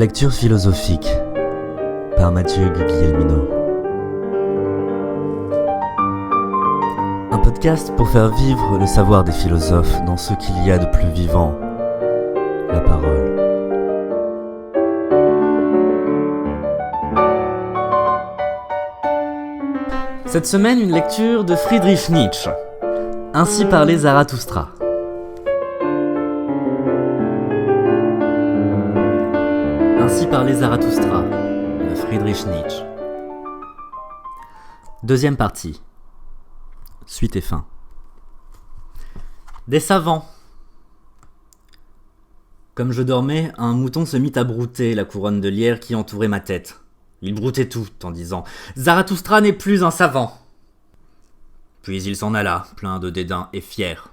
lecture philosophique par Mathieu Guglielmino. Un podcast pour faire vivre le savoir des philosophes dans ce qu'il y a de plus vivant, la parole. Cette semaine, une lecture de Friedrich Nietzsche. Ainsi parlait Zarathustra. Ainsi parlait Zarathustra, de Friedrich Nietzsche. Deuxième partie. Suite et fin. Des savants. Comme je dormais, un mouton se mit à brouter la couronne de lierre qui entourait ma tête. Il broutait tout en disant « Zarathustra n'est plus un savant !» Puis il s'en alla, plein de dédain et fier.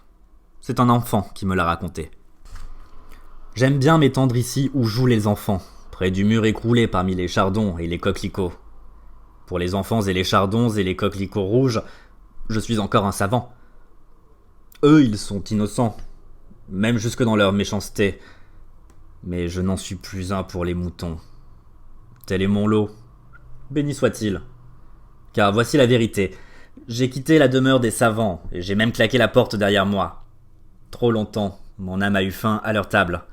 C'est un enfant qui me l'a raconté. J'aime bien m'étendre ici où jouent les enfants, près du mur écroulé parmi les chardons et les coquelicots. Pour les enfants et les chardons et les coquelicots rouges, je suis encore un savant. Eux, ils sont innocents, même jusque dans leur méchanceté. Mais je n'en suis plus un pour les moutons. Tel est mon lot. Béni soit-il. Car voici la vérité. J'ai quitté la demeure des savants, et j'ai même claqué la porte derrière moi. Trop longtemps, mon âme a eu faim à leur table.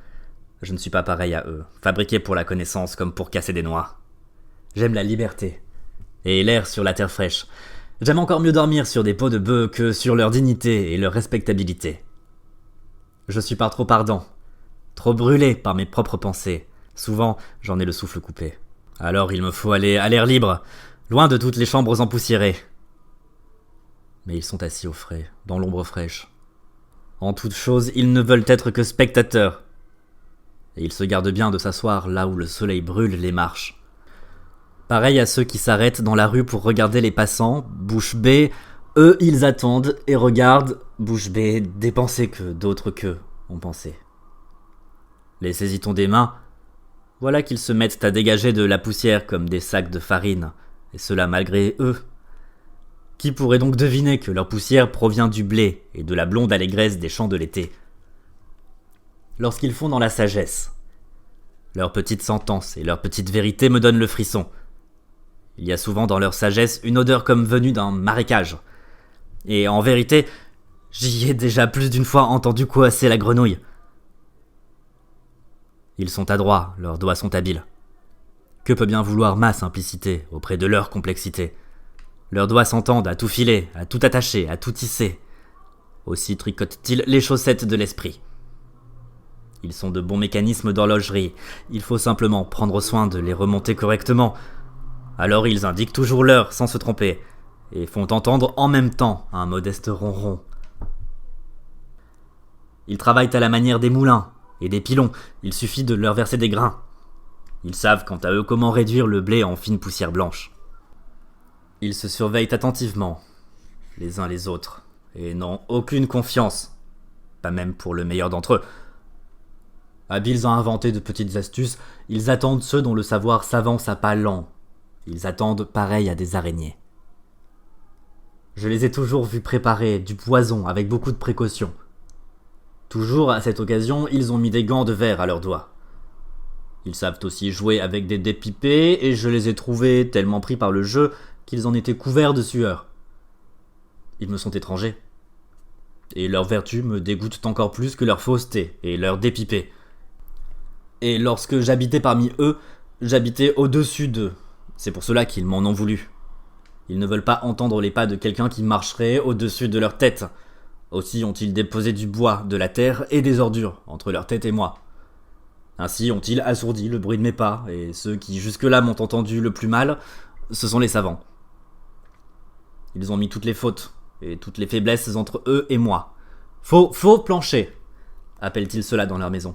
Je ne suis pas pareil à eux, fabriqué pour la connaissance comme pour casser des noix. J'aime la liberté, et l'air sur la terre fraîche. J'aime encore mieux dormir sur des peaux de bœuf que sur leur dignité et leur respectabilité. Je suis pas trop ardent, trop brûlé par mes propres pensées. Souvent, j'en ai le souffle coupé. Alors il me faut aller à l'air libre, loin de toutes les chambres empoussiérées. Mais ils sont assis au frais, dans l'ombre fraîche. En toute chose, ils ne veulent être que spectateurs. Et ils se gardent bien de s'asseoir là où le soleil brûle les marches. Pareil à ceux qui s'arrêtent dans la rue pour regarder les passants, bouche bée, eux ils attendent et regardent, bouche bée, des pensées que d'autres qu'eux ont pensé. Les saisit-on des mains, voilà qu'ils se mettent à dégager de la poussière comme des sacs de farine, et cela malgré eux. Qui pourrait donc deviner que leur poussière provient du blé et de la blonde allégresse des champs de l'été? Lorsqu'ils font dans la sagesse, leurs petites sentences et leurs petites vérités me donnent le frisson. Il y a souvent dans leur sagesse une odeur comme venue d'un marécage. Et en vérité, j'y ai déjà plus d'une fois entendu coasser la grenouille. Ils sont adroits, leurs doigts sont habiles. Que peut bien vouloir ma simplicité auprès de leur complexité? Leurs doigts s'entendent à tout filer, à tout attacher, à tout tisser. Aussi tricotent-ils les chaussettes de l'esprit. Ils sont de bons mécanismes d'horlogerie, il faut simplement prendre soin de les remonter correctement. Alors ils indiquent toujours l'heure sans se tromper, et font entendre en même temps un modeste ronron. Ils travaillent à la manière des moulins et des pilons, il suffit de leur verser des grains. Ils savent quant à eux comment réduire le blé en fine poussière blanche. Ils se surveillent attentivement, les uns les autres, et n'ont aucune confiance, pas même pour le meilleur d'entre eux. Habiles à inventer de petites astuces, ils attendent ceux dont le savoir s'avance à pas lents. Ils attendent pareil à des araignées. Je les ai toujours vus préparer du poison avec beaucoup de précautions. Toujours à cette occasion, ils ont mis des gants de verre à leurs doigts. Ils savent aussi jouer avec des dés pipés, et je les ai trouvés tellement pris par le jeu qu'ils en étaient couverts de sueur. Ils me sont étrangers. Et leurs vertus me dégoûtent encore plus que leur fausseté et leur dépipé. Et lorsque j'habitais parmi eux, j'habitais au-dessus d'eux. C'est pour cela qu'ils m'en ont voulu. Ils ne veulent pas entendre les pas de quelqu'un qui marcherait au-dessus de leur tête. Aussi ont-ils déposé du bois, de la terre et des ordures entre leur tête et moi. Ainsi ont-ils assourdi le bruit de mes pas, et ceux qui jusque-là m'ont entendu le plus mal, ce sont les savants. Ils ont mis toutes les fautes et toutes les faiblesses entre eux et moi. Faux plancher, appellent-ils cela dans leur maison.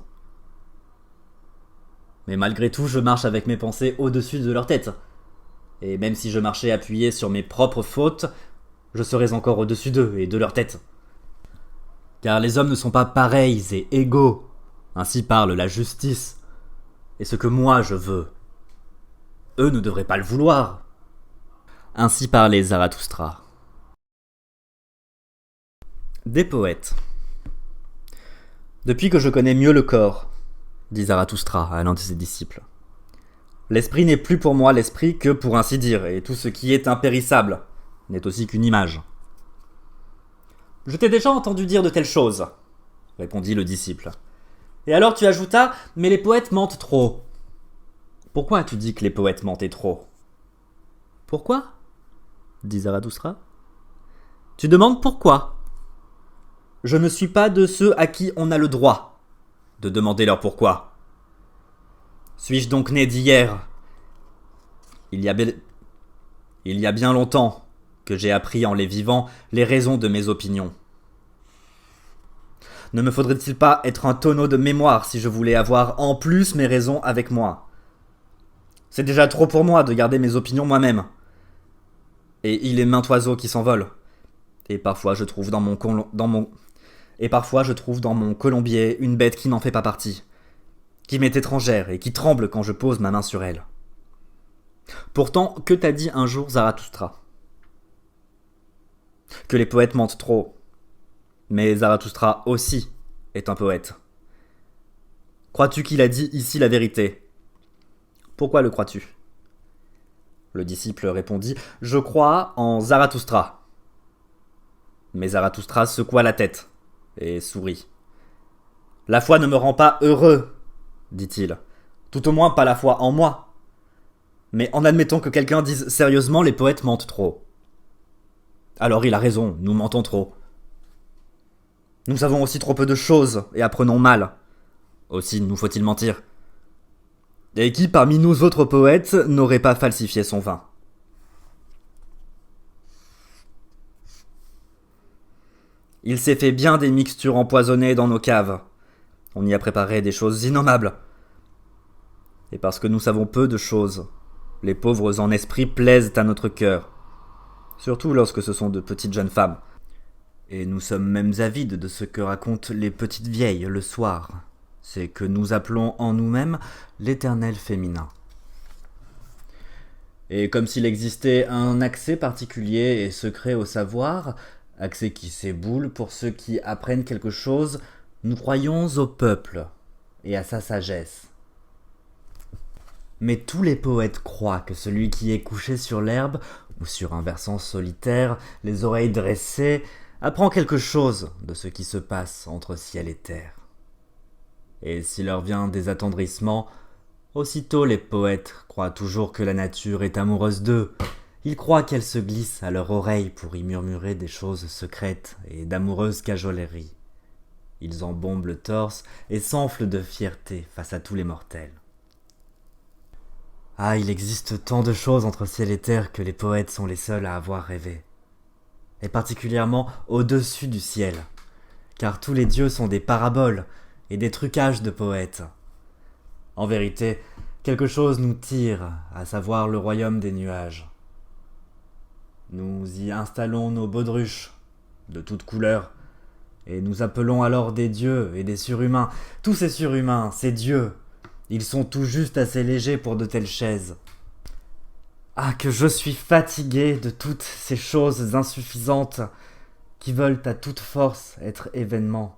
Mais malgré tout, je marche avec mes pensées au-dessus de leur tête. Et même si je marchais appuyé sur mes propres fautes, je serais encore au-dessus d'eux et de leur tête. Car les hommes ne sont pas pareils et égaux. Ainsi parle la justice. Et ce que moi je veux, eux ne devraient pas le vouloir. Ainsi parlait Zarathustra. Des poètes. Depuis que je connais mieux le corps, dit Zarathustra à l'un de ses disciples, L'esprit n'est plus pour moi l'esprit que pour ainsi dire, et tout ce qui est impérissable n'est aussi qu'une image. Je t'ai déjà entendu dire de telles choses, répondit le disciple. Et alors tu ajoutas, mais les poètes mentent trop. Pourquoi as-tu dit que les poètes mentaient trop? Pourquoi? Dit Zarathustra. Tu demandes pourquoi? Je ne suis pas de ceux à qui on a le droit de demander leur pourquoi. Suis-je donc né d'hier? Il y a bien longtemps que j'ai appris en les vivant les raisons de mes opinions. Ne me faudrait-il pas être un tonneau de mémoire si je voulais avoir en plus mes raisons avec moi? C'est déjà trop pour moi de garder mes opinions moi-même. Et il est maint oiseau qui s'envole. Et parfois je trouve dans mon colombier une bête qui n'en fait pas partie, qui m'est étrangère et qui tremble quand je pose ma main sur elle. Pourtant, que t'a dit un jour Zarathustra? Que les poètes mentent trop. Mais Zarathustra aussi est un poète. Crois-tu qu'il a dit ici la vérité? Pourquoi le crois-tu? Le disciple répondit, je crois en Zarathustra. Mais Zarathustra secoua la tête et sourit. La foi ne me rend pas heureux, dit-il. Tout au moins pas la foi en moi. Mais en admettant que quelqu'un dise sérieusement les poètes mentent trop. Alors il a raison, nous mentons trop. Nous savons aussi trop peu de choses et apprenons mal. Aussi nous faut-il mentir. Et qui parmi nous autres poètes n'aurait pas falsifié son vin? Il s'est fait bien des mixtures empoisonnées dans nos caves. On y a préparé des choses innommables. Et parce que nous savons peu de choses, les pauvres en esprit plaisent à notre cœur. Surtout lorsque ce sont de petites jeunes femmes. Et nous sommes même avides de ce que racontent les petites vieilles le soir. C'est que nous appelons en nous-mêmes l'éternel féminin. Et comme s'il existait un accès particulier et secret au savoir, accès qui s'éboule pour ceux qui apprennent quelque chose, nous croyons au peuple et à sa sagesse. Mais tous les poètes croient que celui qui est couché sur l'herbe ou sur un versant solitaire, les oreilles dressées, apprend quelque chose de ce qui se passe entre ciel et terre. Et s'il leur vient des attendrissements, aussitôt les poètes croient toujours que la nature est amoureuse d'eux. Ils croient qu'elle se glisse à leur oreille pour y murmurer des choses secrètes et d'amoureuses cajoleries. Ils embombent le torse et s'enflent de fierté face à tous les mortels. Ah, il existe tant de choses entre ciel et terre que les poètes sont les seuls à avoir rêvé. Et particulièrement au-dessus du ciel, car tous les dieux sont des paraboles et des trucages de poètes. En vérité, quelque chose nous tire, à savoir le royaume des nuages. Nous y installons nos baudruches, de toutes couleurs, et nous appelons alors des dieux et des surhumains. Tous ces surhumains, ces dieux, ils sont tout juste assez légers pour de telles chaises. Ah, que je suis fatigué de toutes ces choses insuffisantes qui veulent à toute force être événements.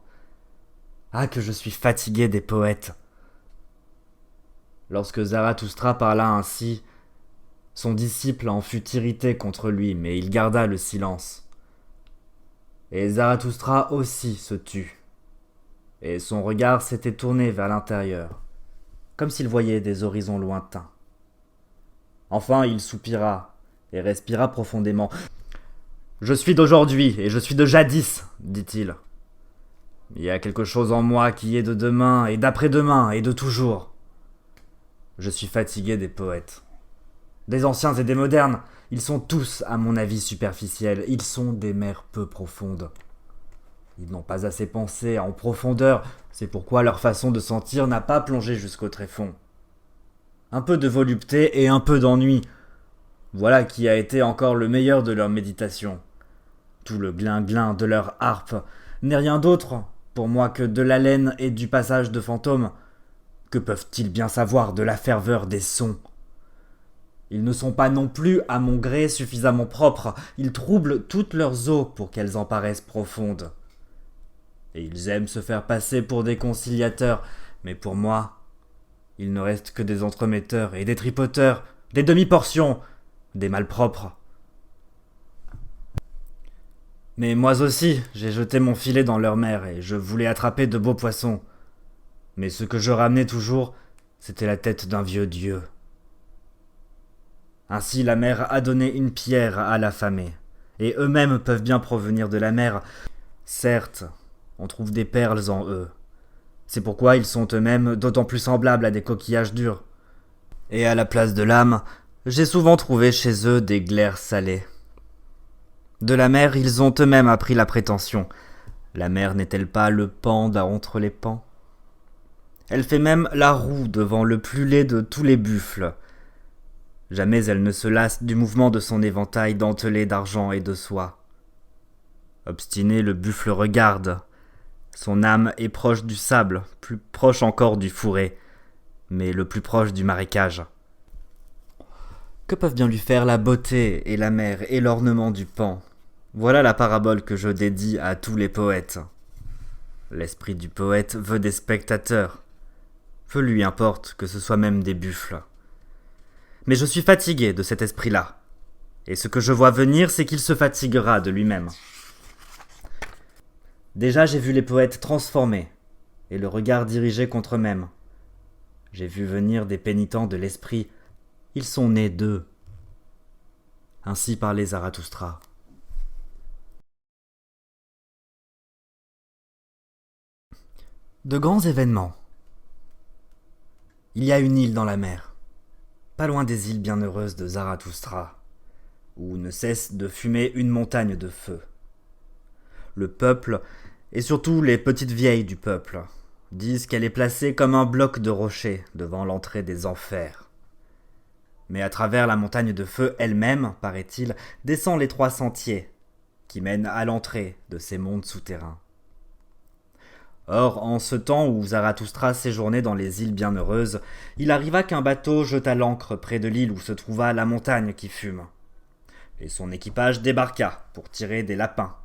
Ah, que je suis fatigué des poètes. Lorsque Zarathustra parla ainsi, son disciple en fut irrité contre lui, mais il garda le silence. Et Zarathustra aussi se tut, et son regard s'était tourné vers l'intérieur, comme s'il voyait des horizons lointains. Enfin, il soupira et respira profondément. « Je suis d'aujourd'hui et je suis de jadis, dit-il. Il y a quelque chose en moi qui est de demain et d'après-demain et de toujours. Je suis fatigué des poètes. Des anciens et des modernes, ils sont tous, à mon avis, superficiels. Ils sont des mers peu profondes. Ils n'ont pas assez pensé en profondeur, c'est pourquoi leur façon de sentir n'a pas plongé jusqu'au tréfonds. Un peu de volupté et un peu d'ennui. Voilà qui a été encore le meilleur de leur méditation. Tout le glin-glin de leur harpe n'est rien d'autre, pour moi, que de l'haleine et du passage de fantômes. Que peuvent-ils bien savoir de la ferveur des sons? Ils ne sont pas non plus, à mon gré, suffisamment propres. Ils troublent toutes leurs eaux pour qu'elles en paraissent profondes. Et ils aiment se faire passer pour des conciliateurs, mais pour moi, Il ne reste que des entremetteurs et des tripoteurs, des demi-portions, des malpropres. Mais moi aussi, j'ai jeté mon filet dans leur mer et je voulais attraper de beaux poissons. Mais ce que je ramenais toujours, c'était la tête d'un vieux dieu. Ainsi la mer a donné une pierre à l'affamé, et eux-mêmes peuvent bien provenir de la mer. Certes, on trouve des perles en eux. C'est pourquoi ils sont eux-mêmes d'autant plus semblables à des coquillages durs. Et à la place de l'âme, j'ai souvent trouvé chez eux des glaires salées. De la mer, ils ont eux-mêmes appris la prétention. La mer n'est-elle pas le pan d'entre les pans? Elle fait même la roue devant le plus laid de tous les buffles. Jamais elle ne se lasse du mouvement de son éventail dentelé d'argent et de soie. Obstiné, le buffle regarde. Son âme est proche du sable, plus proche encore du fourré, mais le plus proche du marécage. Que peuvent bien lui faire la beauté et la mer et l'ornement du pan? Voilà la parabole que je dédie à tous les poètes. L'esprit du poète veut des spectateurs. Peu lui importe que ce soit même des buffles. Mais je suis fatigué de cet esprit-là. Et ce que je vois venir, c'est qu'il se fatiguera de lui-même. Déjà, j'ai vu les poètes transformés, et le regard dirigé contre eux-mêmes. J'ai vu venir des pénitents de l'esprit. Ils sont nés d'eux. Ainsi parlait Zarathustra. De grands événements. Il y a une île dans la mer, pas loin des îles bienheureuses de Zarathustra, où ne cesse de fumer une montagne de feu. Le peuple, et surtout les petites vieilles du peuple, disent qu'elle est placée comme un bloc de rocher devant l'entrée des enfers. Mais à travers la montagne de feu elle-même, paraît-il, descend les 3 sentiers qui mènent à l'entrée de ces mondes souterrains. Or, en ce temps où Zarathustra séjournait dans les îles bienheureuses, il arriva qu'un bateau jeta l'ancre près de l'île où se trouva la montagne qui fume. Et son équipage débarqua pour tirer des lapins.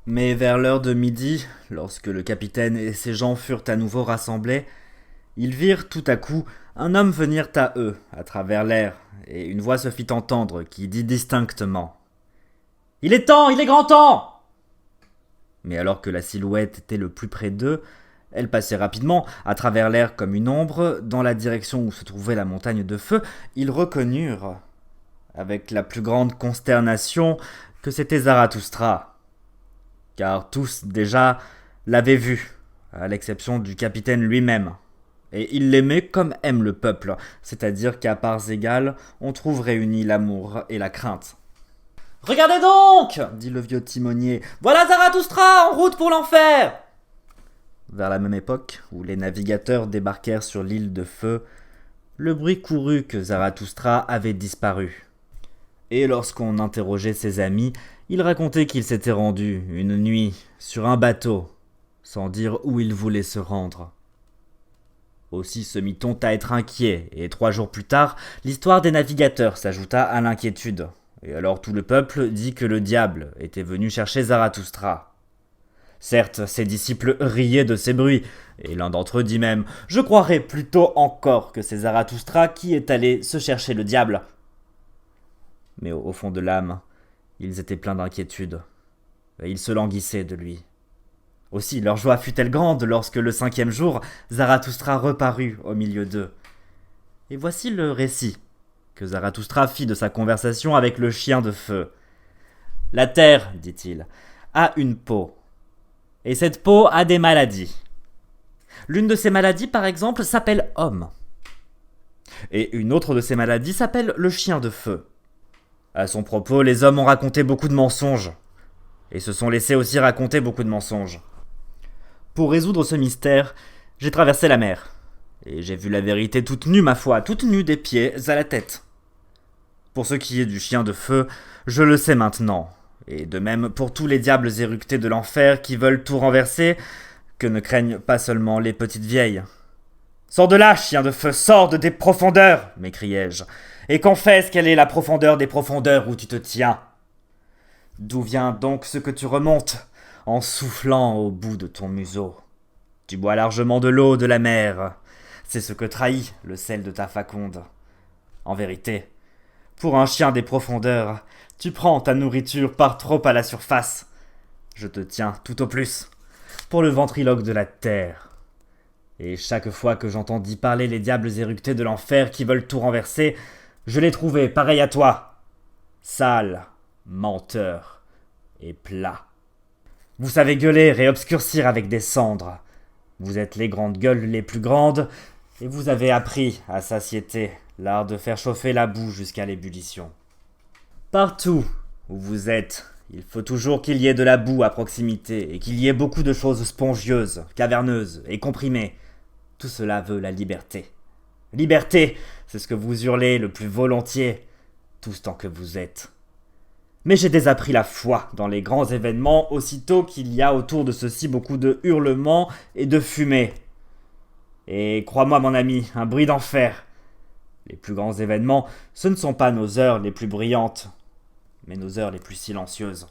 Mais vers l'heure de midi, lorsque le capitaine et ses gens furent à nouveau rassemblés, ils virent tout à coup un homme venir à eux, à travers l'air, et une voix se fit entendre qui dit distinctement « Il est temps, il est grand temps !» Mais alors que la silhouette était le plus près d'eux, elle passait rapidement, à travers l'air comme une ombre, dans la direction où se trouvait la montagne de feu. Ils reconnurent, avec la plus grande consternation, que c'était Zarathustra. Car tous, déjà, l'avaient vu, à l'exception du capitaine lui-même. Et ils l'aimaient comme aime le peuple, c'est-à-dire qu'à parts égales, on trouve réunis l'amour et la crainte. « Regardez donc !» dit le vieux timonier. « Voilà Zarathustra en route pour l'enfer !» Vers la même époque, où les navigateurs débarquèrent sur l'île de feu, le bruit courut que Zarathustra avait disparu. Et lorsqu'on interrogeait ses amis, il racontait qu'il s'était rendu, une nuit, sur un bateau, sans dire où il voulait se rendre. Aussi se mit-on à être inquiet, et 3 jours plus tard, l'histoire des navigateurs s'ajouta à l'inquiétude. Et alors tout le peuple dit que le diable était venu chercher Zarathustra. Certes, ses disciples riaient de ces bruits, et l'un d'entre eux dit même « Je croirais plutôt encore que c'est Zarathustra qui est allé se chercher le diable. » Mais au fond de l'âme, ils étaient pleins d'inquiétude, et ils se languissaient de lui. Aussi leur joie fut-elle grande lorsque le 5e jour, Zarathustra reparut au milieu d'eux. Et voici le récit que Zarathustra fit de sa conversation avec le chien de feu. « La terre, dit-il, a une peau, et cette peau a des maladies. L'une de ces maladies, par exemple, s'appelle homme. Et une autre de ces maladies s'appelle le chien de feu. À son propos, les hommes ont raconté beaucoup de mensonges, et se sont laissés aussi raconter beaucoup de mensonges. Pour résoudre ce mystère, j'ai traversé la mer, et j'ai vu la vérité toute nue, ma foi, toute nue des pieds à la tête. Pour ce qui est du chien de feu, je le sais maintenant, et de même pour tous les diables éructés de l'enfer qui veulent tout renverser, que ne craignent pas seulement les petites vieilles. « Sors de là, chien de feu, sors de tes profondeurs !» m'écriai-je, « et confesse quelle est la profondeur des profondeurs où tu te tiens. D'où vient donc ce que tu remontes, en soufflant au bout de ton museau? Tu bois largement de l'eau de la mer. c'est ce que trahit le sel de ta faconde. En vérité, pour un chien des profondeurs, tu prends ta nourriture par trop à la surface. Je te tiens tout au plus pour le ventriloque de la terre. Et chaque fois que j'entendis parler les diables éructés de l'enfer qui veulent tout renverser, je les trouvais pareils à toi, sales, menteurs et plats. Vous savez gueuler et obscurcir avec des cendres. Vous êtes les grandes gueules les plus grandes, et vous avez appris à satiété l'art de faire chauffer la boue jusqu'à l'ébullition. Partout où vous êtes, il faut toujours qu'il y ait de la boue à proximité et qu'il y ait beaucoup de choses spongieuses, caverneuses et comprimées. Tout cela veut la liberté. Liberté, c'est ce que vous hurlez le plus volontiers, tous tant que vous êtes. Mais j'ai désappris la foi dans les grands événements aussitôt qu'il y a autour de ceux-ci beaucoup de hurlements et de fumée. Et crois-moi mon ami, un bruit d'enfer. Les plus grands événements, ce ne sont pas nos heures les plus brillantes, mais nos heures les plus silencieuses.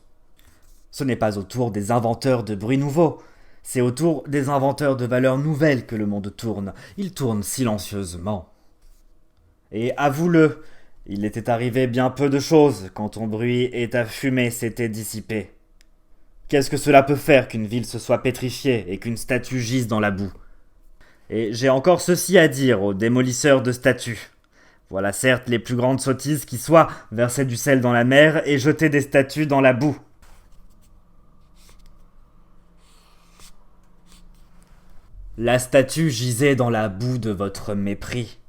Ce n'est pas autour des inventeurs de bruits nouveaux, c'est autour des inventeurs de valeurs nouvelles que le monde tourne. Il tourne silencieusement. Et avoue-le, il était arrivé bien peu de choses quand ton bruit et ta fumée s'étaient dissipés. Qu'est-ce que cela peut faire qu'une ville se soit pétrifiée et qu'une statue gise dans la boue? Et j'ai encore ceci à dire aux démolisseurs de statues. Voilà certes les plus grandes sottises qui soient, verser du sel dans la mer et jeter des statues dans la boue. La statue gisait dans la boue de votre mépris.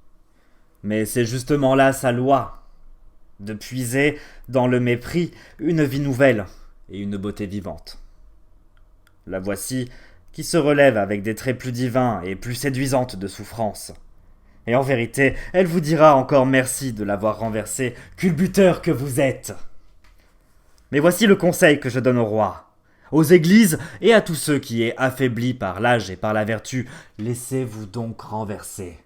Mais c'est justement là sa loi, de puiser dans le mépris une vie nouvelle et une beauté vivante. La voici qui se relève avec des traits plus divins et plus séduisantes de souffrance. Et en vérité, elle vous dira encore merci de l'avoir renversée, culbuteur que vous êtes. Mais voici le conseil que je donne au roi. Aux églises et à tous ceux qui est affaiblis par l'âge et par la vertu, laissez-vous donc renverser.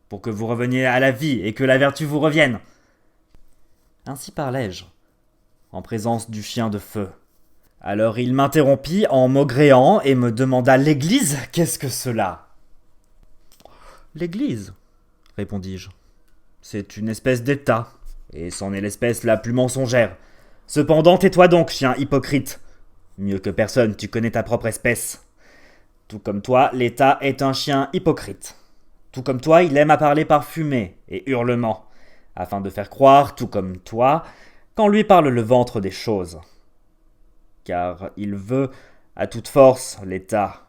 Pour que vous reveniez à la vie et que la vertu vous revienne. Ainsi parlais-je, en présence du chien de feu. Alors il m'interrompit en maugréant et me demanda « L'église, qu'est-ce que cela ?» « L'église, répondis-je. C'est une espèce d'état, et c'en est l'espèce la plus mensongère. Cependant, tais-toi donc, chien hypocrite. Mieux que personne, tu connais ta propre espèce. Tout comme toi, l'état est un chien hypocrite. Tout comme toi, il aime à parler par fumée et hurlement, afin de faire croire, tout comme toi, qu'en lui parle le ventre des choses. Car il veut, à toute force, l'état,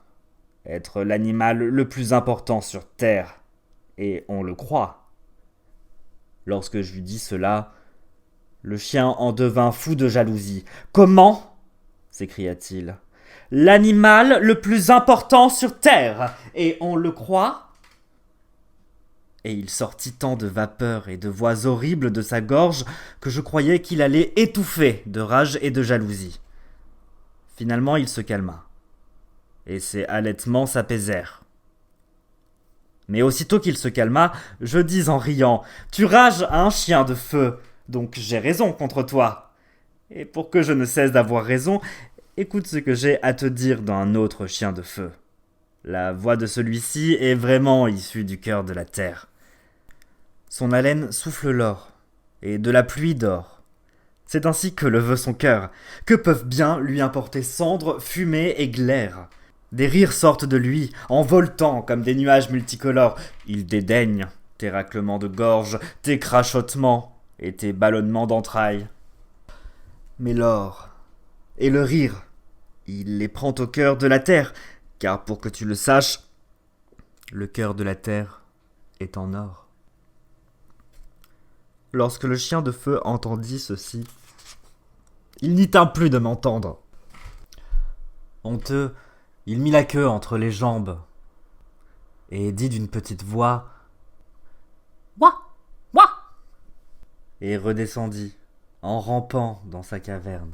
être l'animal le plus important sur terre, et on le croit. Lorsque je lui dis cela, le chien en devint fou de jalousie. « Comment ?» s'écria-t-il. « L'animal le plus important sur terre, et on le croit ?» Et il sortit tant de vapeurs et de voix horribles de sa gorge que je croyais qu'il allait étouffer de rage et de jalousie. Finalement, il se calma, et ses halètements s'apaisèrent. Mais aussitôt qu'il se calma, je dis en riant « Tu rages à un chien de feu, donc j'ai raison contre toi. Et pour que je ne cesse d'avoir raison, écoute ce que j'ai à te dire d'un autre chien de feu. La voix de celui-ci est vraiment issue du cœur de la terre. Son haleine souffle l'or, et de la pluie d'or. C'est ainsi que le veut son cœur. Que peuvent bien lui importer cendres, fumée et glaire? Des rires sortent de lui, en voletant comme des nuages multicolores. Il dédaigne tes raclements de gorge, tes crachotements et tes ballonnements d'entrailles. Mais l'or et le rire, il les prend au cœur de la terre, car pour que tu le saches, le cœur de la terre est en or. Lorsque le chien de feu entendit ceci, il n'y tint plus de m'entendre. Honteux, il mit la queue entre les jambes et dit d'une petite voix « Ouah, ouah !» et redescendit en rampant dans sa caverne.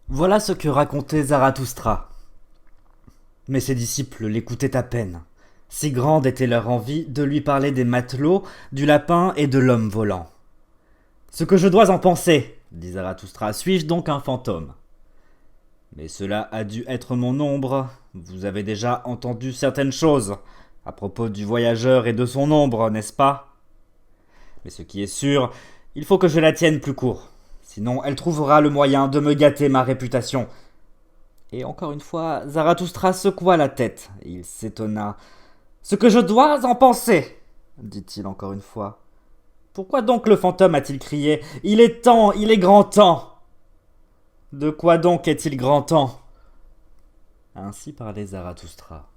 Voilà ce que racontait Zarathustra. Mais ses disciples l'écoutaient à peine. Si grande était leur envie de lui parler des matelots, du lapin et de l'homme volant. « Ce que je dois en penser, dit Zarathustra, suis-je donc un fantôme ? Mais cela a dû être mon ombre, Vous avez déjà entendu certaines choses à propos du voyageur et de son ombre, n'est-ce pas? Mais ce qui est sûr, il faut que je la tienne plus court. Sinon, elle trouvera le moyen de me gâter ma réputation. Et encore une fois, Zarathustra secoua la tête. Il s'étonna. Ce que je dois en penser, dit-il encore une fois. Pourquoi donc le fantôme a-t-il crié? Il est temps, il est grand temps. De quoi donc est-il grand temps? Ainsi parlait Zarathustra.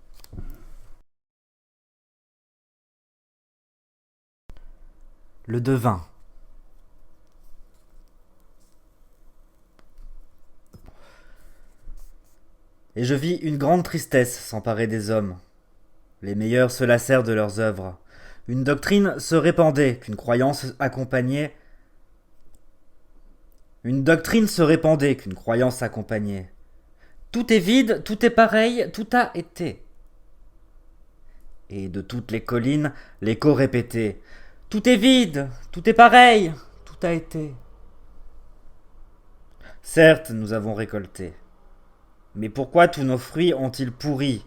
Le devin. Et je vis une grande tristesse s'emparer des hommes. Les meilleurs se lassèrent de leurs œuvres. Une doctrine se répandait qu'une croyance accompagnait. Une doctrine se répandait qu'une croyance accompagnait. Tout est vide, tout est pareil, tout a été. Et de toutes les collines, l'écho répétait. Tout est vide, tout est pareil, tout a été. Certes, nous avons récolté. Mais pourquoi tous nos fruits ont-ils pourri?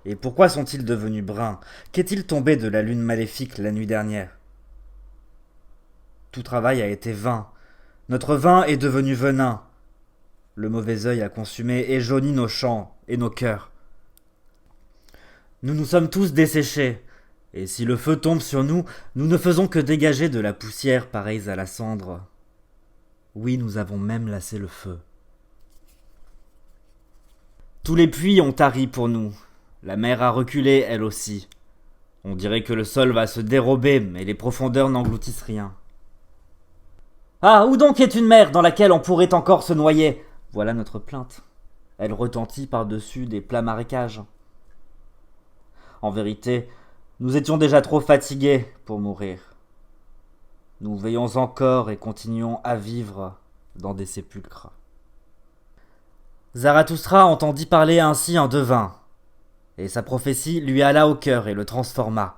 Et pourquoi sont-ils devenus bruns? Qu'est-il tombé de la lune maléfique la nuit dernière? Tout travail a été vain. Notre vin est devenu venin. Le mauvais œil a consumé et jauni nos champs et nos cœurs. Nous nous sommes tous desséchés, et si le feu tombe sur nous, nous ne faisons que dégager de la poussière pareille à la cendre. Oui, nous avons même lassé le feu. Tous les puits ont tari pour nous. La mer a reculé, elle aussi. On dirait que le sol va se dérober, mais les profondeurs n'engloutissent rien. Ah, où donc est une mer dans laquelle on pourrait encore se noyer? Voilà notre plainte. Elle retentit par-dessus des plats marécages. En vérité, nous étions déjà trop fatigués pour mourir. Nous veillons encore et continuons à vivre dans des sépulcres. Zarathustra entendit parler ainsi un devin, et sa prophétie lui alla au cœur et le transforma.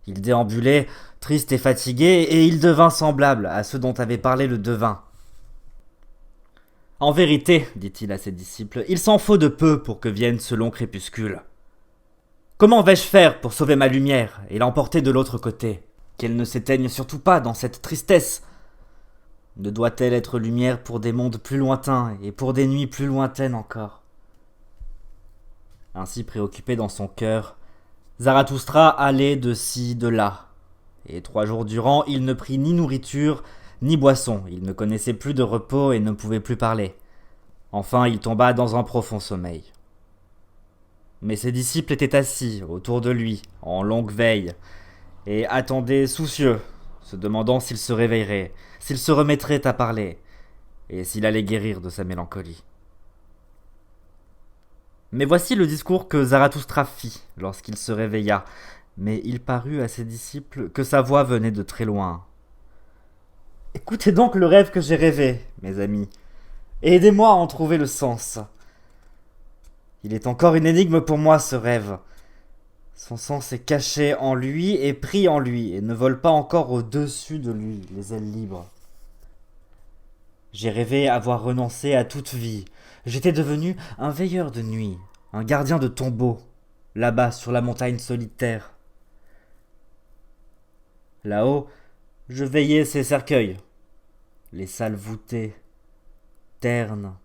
Il déambulait, triste et fatigué, et il devint semblable à ceux dont avait parlé le devin. En vérité, dit-il à ses disciples, il s'en faut de peu pour que vienne ce long crépuscule. Comment vais-je faire pour sauver ma lumière et l'emporter de l'autre côté? Qu'elle ne s'éteigne surtout pas dans cette tristesse. Ne doit-elle être lumière pour des mondes plus lointains et pour des nuits plus lointaines encore? Ainsi préoccupé dans son cœur, Zarathustra allait de ci, de là. Et 3 jours durant, il ne prit ni nourriture, ni boisson. Il ne connaissait plus de repos et ne pouvait plus parler. Enfin, il tomba dans un profond sommeil. Mais ses disciples étaient assis autour de lui, en longue veille, et attendaient soucieux, se demandant s'il se réveillerait, s'il se remettrait à parler, et s'il allait guérir de sa mélancolie. Mais voici le discours que Zarathustra fit lorsqu'il se réveilla, mais il parut à ses disciples que sa voix venait de très loin. « Écoutez donc le rêve que j'ai rêvé, mes amis, et aidez-moi à en trouver le sens. Il est encore une énigme pour moi, ce rêve. Son sens est caché en lui et pris en lui, et ne vole pas encore au-dessus de lui, les ailes libres. J'ai rêvé avoir renoncé à toute vie. J'étais devenu un veilleur de nuit, un gardien de tombeaux, là-bas sur la montagne solitaire. Là-haut, je veillais ces cercueils. Les salles voûtées, ternes,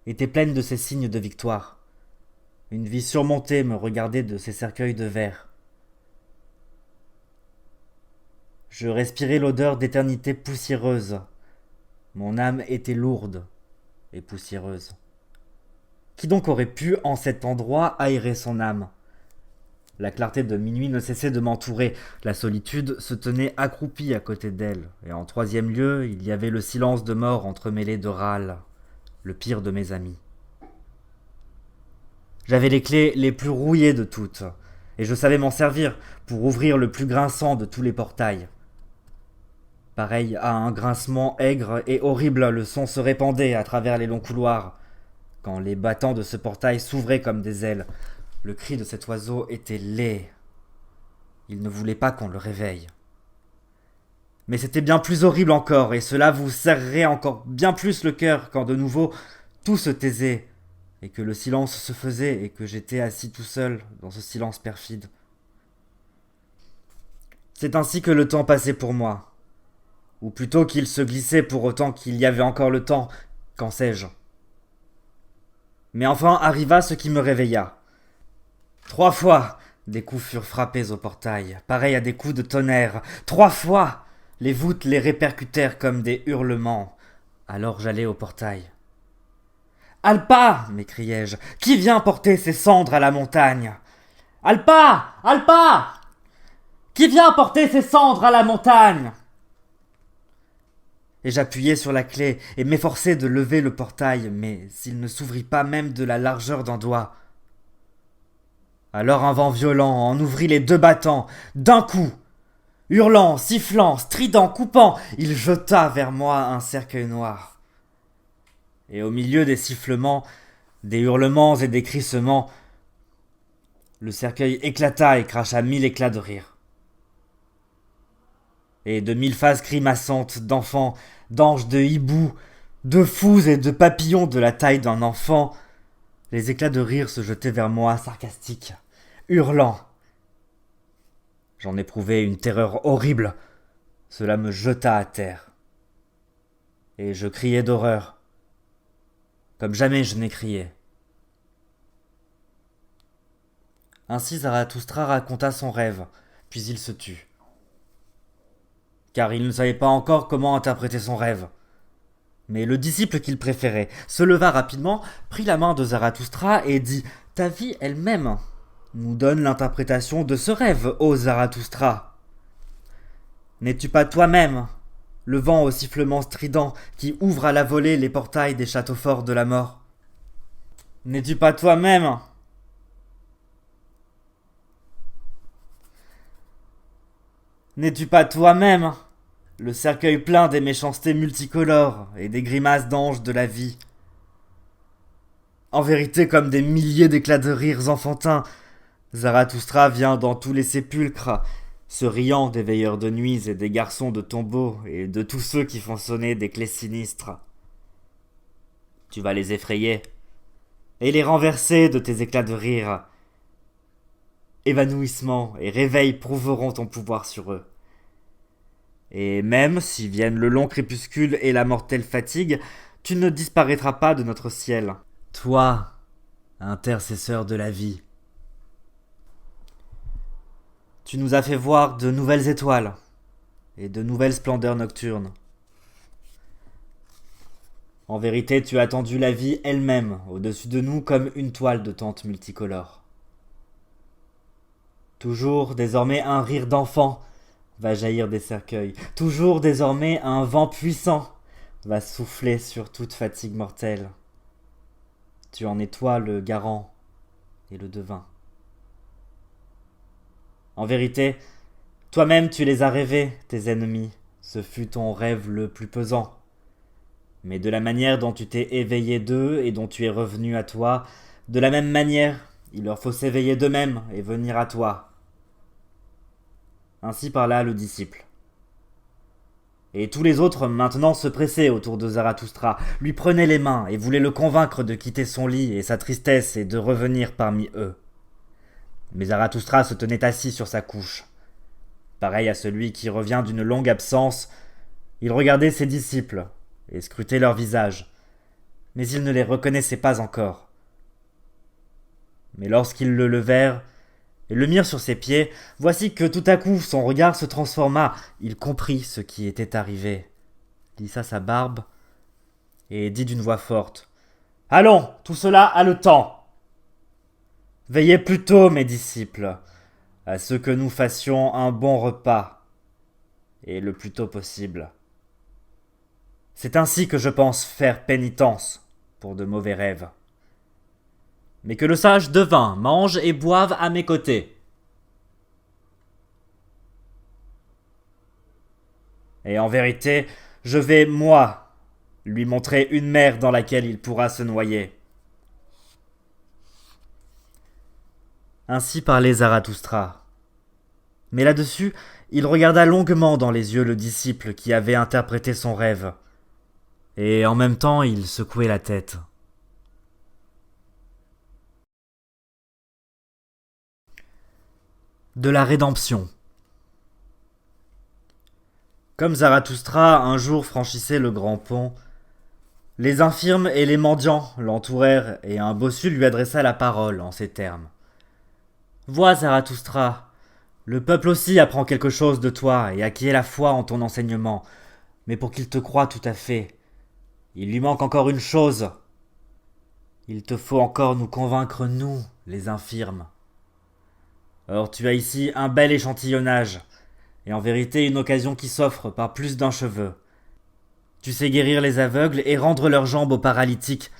étaient pleines de ces signes de victoire. Une vie surmontée me regardait de ces cercueils de verre. Je respirais l'odeur d'éternité poussiéreuse. Mon âme était lourde et poussiéreuse. Qui donc aurait pu, en cet endroit, aérer son âme? La clarté de minuit ne cessait de m'entourer. La solitude se tenait accroupie à côté d'elle. Et en 3e lieu, il y avait le silence de mort entremêlé de râles, le pire de mes amis. J'avais les clés les plus rouillées de toutes, et je savais m'en servir pour ouvrir le plus grinçant de tous les portails. Pareil à un grincement aigre et horrible, le son se répandait à travers les longs couloirs. Quand les battants de ce portail s'ouvraient comme des ailes, le cri de cet oiseau était laid. Il ne voulait pas qu'on le réveille. Mais c'était bien plus horrible encore, et cela vous serrerait encore bien plus le cœur quand de nouveau tout se taisait, et que le silence se faisait et que j'étais assis tout seul dans ce silence perfide. C'est ainsi que le temps passait pour moi, ou plutôt qu'il se glissait pour autant qu'il y avait encore le temps, qu'en sais-je. Mais enfin arriva ce qui me réveilla. 3 fois, des coups furent frappés au portail, pareils à des coups de tonnerre. 3 fois, les voûtes les répercutèrent comme des hurlements. Alors j'allai au portail. « Alpa !» m'écriai-je. « Qui vient porter ses cendres à la montagne ?»« Alpa ! Alpa ! Qui vient porter ses cendres à la montagne ?» Et j'appuyai sur la clé et m'efforçai de lever le portail, mais il ne s'ouvrit pas même de la largeur d'un doigt. Alors un vent violent en ouvrit les 2 battants, d'un coup. Hurlant, sifflant, strident, coupant, il jeta vers moi un cercueil noir. Et au milieu des sifflements, des hurlements et des crissements, le cercueil éclata et cracha 1000 éclats de rire. Et de 1000 faces grimaçantes d'enfants, d'anges, de hiboux, de fous et de papillons de la taille d'un enfant, les éclats de rire se jetaient vers moi sarcastiques, hurlant. J'en éprouvai une terreur horrible. Cela me jeta à terre. Et je criai d'horreur, comme jamais je n'ai crié. Ainsi Zarathustra raconta son rêve, puis il se tut. Car il ne savait pas encore comment interpréter son rêve. Mais le disciple qu'il préférait se leva rapidement, prit la main de Zarathustra et dit « Ta vie elle-même nous donne l'interprétation de ce rêve, ô Zarathustra. N'es-tu pas toi-même le vent au sifflement strident qui ouvre à la volée les portails des châteaux forts de la mort? N'es-tu pas toi-même N'es-tu pas toi-même le cercueil plein des méchancetés multicolores et des grimaces d'anges de la vie? En vérité, comme des milliers d'éclats de rires enfantins, Zarathustra vient dans tous les sépulcres, se riant des veilleurs de nuit et des garçons de tombeaux et de tous ceux qui font sonner des clés sinistres. Tu vas les effrayer et les renverser de tes éclats de rire. Évanouissement et réveil prouveront ton pouvoir sur eux. Et même si viennent le long crépuscule et la mortelle fatigue, tu ne disparaîtras pas de notre ciel. Toi, intercesseur de la vie. Tu nous as fait voir de nouvelles étoiles et de nouvelles splendeurs nocturnes. En vérité, tu as tendu la vie elle-même au-dessus de nous comme une toile de tente multicolore. Toujours désormais un rire d'enfant va jaillir des cercueils. Toujours désormais un vent puissant va souffler sur toute fatigue mortelle. Tu en es toi le garant et le devin. En vérité, toi-même tu les as rêvés, tes ennemis. Ce fut ton rêve le plus pesant. Mais de la manière dont tu t'es éveillé d'eux et dont tu es revenu à toi, de la même manière, il leur faut s'éveiller d'eux-mêmes et venir à toi. Ainsi parla le disciple. Et tous les autres maintenant se pressaient autour de Zarathustra, lui prenaient les mains et voulaient le convaincre de quitter son lit et sa tristesse et de revenir parmi eux. Mais Zarathustra se tenait assis sur sa couche. Pareil à celui qui revient d'une longue absence, il regardait ses disciples et scrutait leurs visages, mais il ne les reconnaissait pas encore. Mais lorsqu'ils le levèrent et le mirent sur ses pieds, voici que tout à coup son regard se transforma. Il comprit ce qui était arrivé, lissa sa barbe et dit d'une voix forte : « Allons, tout cela a le temps. Veillez plutôt, mes disciples, à ce que nous fassions un bon repas, et le plus tôt possible. C'est ainsi que je pense faire pénitence pour de mauvais rêves. Mais que le sage devin mange et boive à mes côtés. Et en vérité, je vais, moi, lui montrer une mer dans laquelle il pourra se noyer. » Ainsi parlait Zarathustra. Mais là-dessus, il regarda longuement dans les yeux le disciple qui avait interprété son rêve. Et en même temps, il secouait la tête. de la rédemption. Comme Zarathustra un jour franchissait le grand pont, les infirmes et les mendiants l'entourèrent et un bossu lui adressa la parole en ces termes. « Vois, Zarathustra, le peuple aussi apprend quelque chose de toi et acquiert la foi en ton enseignement, mais pour qu'il te croie tout à fait, il lui manque encore une chose. Il te faut encore nous convaincre, nous, les infirmes. Or tu as ici un bel échantillonnage, et en vérité une occasion qui s'offre par plus d'un cheveu. Tu sais guérir les aveugles et rendre leurs jambes aux paralytiques,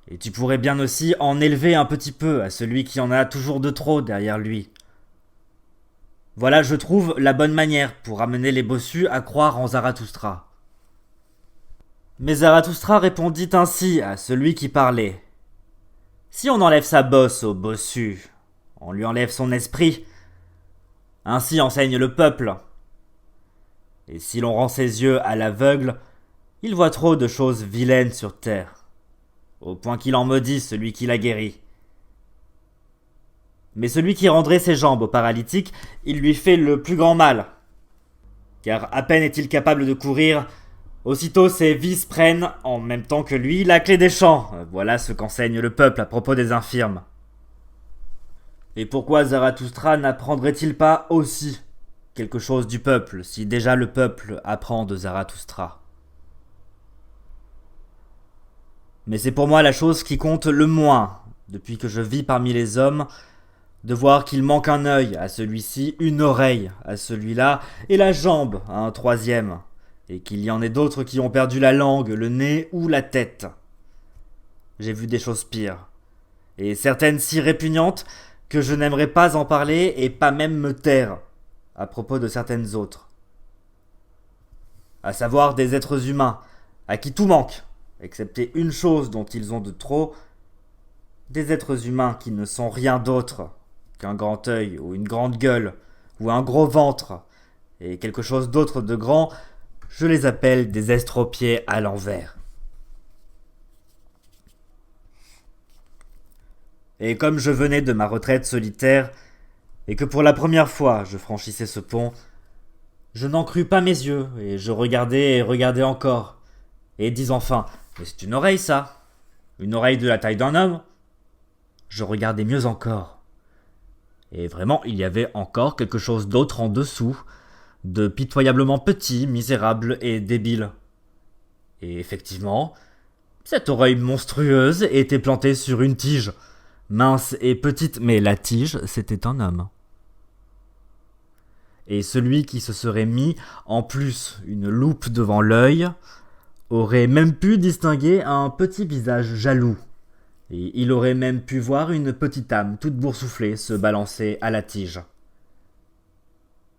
et tu pourrais bien aussi en élever un petit peu à celui qui en a toujours de trop derrière lui. Voilà, je trouve, la bonne manière pour amener les bossus à croire en Zarathustra. » Mais Zarathustra répondit ainsi à celui qui parlait. « Si on enlève sa bosse au bossu, on lui enlève son esprit. Ainsi enseigne le peuple. Et si l'on rend ses yeux à l'aveugle, il voit trop de choses vilaines sur terre, au point qu'il en maudit celui qui l'a guéri. Mais celui qui rendrait ses jambes au paralytique, il lui fait le plus grand mal. Car à peine est-il capable de courir, aussitôt ses vices prennent, en même temps que lui, la clé des champs. Voilà ce qu'enseigne le peuple à propos des infirmes. Et pourquoi Zarathustra n'apprendrait-il pas aussi quelque chose du peuple, si déjà le peuple apprend de Zarathustra ? Mais c'est pour moi la chose qui compte le moins, depuis que je vis parmi les hommes, de voir qu'il manque un œil à celui-ci, une oreille à celui-là, et la jambe à un troisième, et qu'il y en ait d'autres qui ont perdu la langue, le nez ou la tête. J'ai vu des choses pires, et certaines si répugnantes que je n'aimerais pas en parler et pas même me taire à propos de certaines autres. À savoir des êtres humains, à qui tout manque, excepté une chose dont ils ont de trop, des êtres humains qui ne sont rien d'autre qu'un grand œil ou une grande gueule ou un gros ventre et quelque chose d'autre de grand, je les appelle des estropiés à l'envers. Et comme je venais de ma retraite solitaire et que pour la première fois je franchissais ce pont, je n'en crus pas mes yeux et je regardais et regardais encore et dis enfin, mais c'est une oreille ça, une oreille de la taille d'un homme. Je regardais mieux encore. Et vraiment, il y avait encore quelque chose d'autre en dessous, de pitoyablement petit, misérable et débile. Et effectivement, cette oreille monstrueuse était plantée sur une tige, mince et petite, mais la tige, c'était un homme. Et celui qui se serait mis, en plus, une loupe devant l'œil, aurait même pu distinguer un petit visage jaloux. Et il aurait même pu voir une petite âme toute boursouflée se balancer à la tige.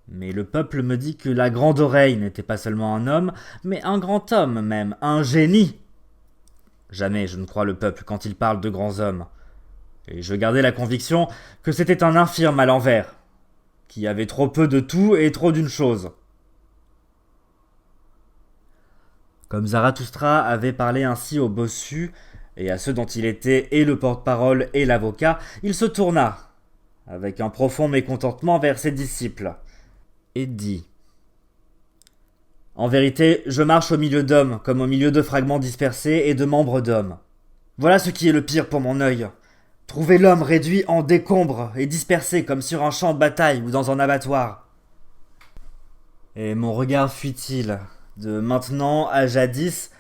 Mais le peuple me dit que la grande oreille n'était pas seulement un homme, mais un grand homme même, un génie. Jamais je ne crois le peuple quand il parle de grands hommes. Et je gardais la conviction que c'était un infirme à l'envers, qui avait trop peu de tout et trop d'une chose. Comme Zarathustra avait parlé ainsi au bossu, et à ceux dont il était et le porte-parole et l'avocat, il se tourna, avec un profond mécontentement vers ses disciples, et dit « En vérité, je marche au milieu d'hommes, comme au milieu de fragments dispersés et de membres d'hommes. Voilà ce qui est le pire pour mon œil. Trouver l'homme réduit en décombres et dispersé comme sur un champ de bataille ou dans un abattoir. Et mon regard fuit-il, de maintenant à jadis,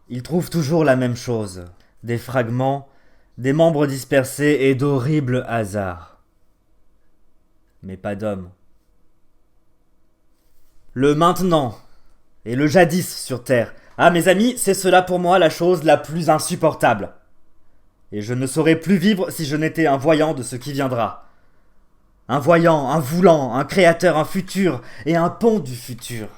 il trouve toujours la même chose. Des fragments, des membres dispersés et d'horribles hasards. Mais pas d'homme. Le maintenant et le jadis sur terre. Ah, mes amis, c'est cela pour moi la chose la plus insupportable. Et je ne saurais plus vivre si je n'étais un voyant de ce qui viendra. Un voyant, un voulant, un créateur, un futur et un pont du futur.